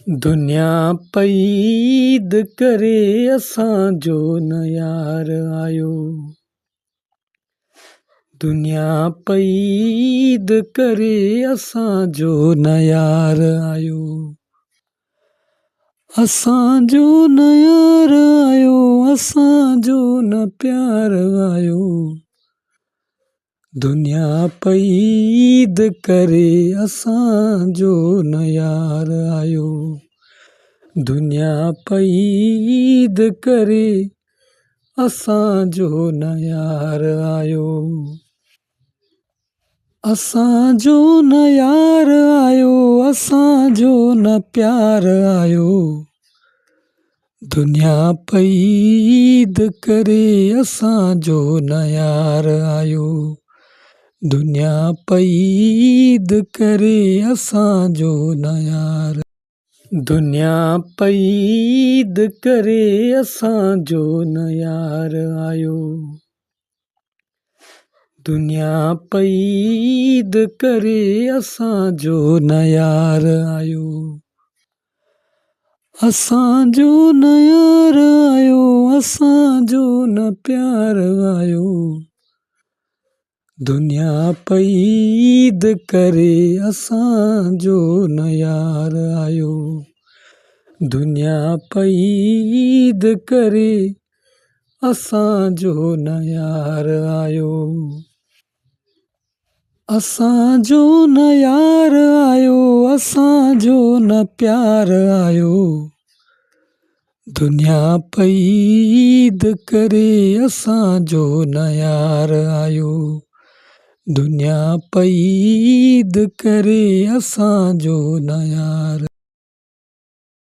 दुनिया पईद करे असांजो न यार आयो। दुनिया पईद करे असांजो न यार आयो। असांजो न यार आयो, असांजो न प्यार आयो। दुनिया पईद करे असांजो न यार आयो। दुनिया पईद करे असांजो न यार आयो। असांजो न यार आयो, असांजो न प्यार आयो। दुनिया पईद करे असांजो न यार आयो। दुनिया पईद करे असांजो न यार। दुनिया पईद करे असांजो न यार आयो। दुनिया पईद करे असांजो न यार आयो। असांजो न यार आयो, असांजो न प्यार आयो। दुनिया पईद करे असांजो न यार आयो। दुनिया पईद करे असांजो न यार आयो। असांजो न यार आयो, असांजो न प्यार आयो। दुनिया पईद करे असांजो न यार आयो। दुनिया पईद करे असांजो न यार।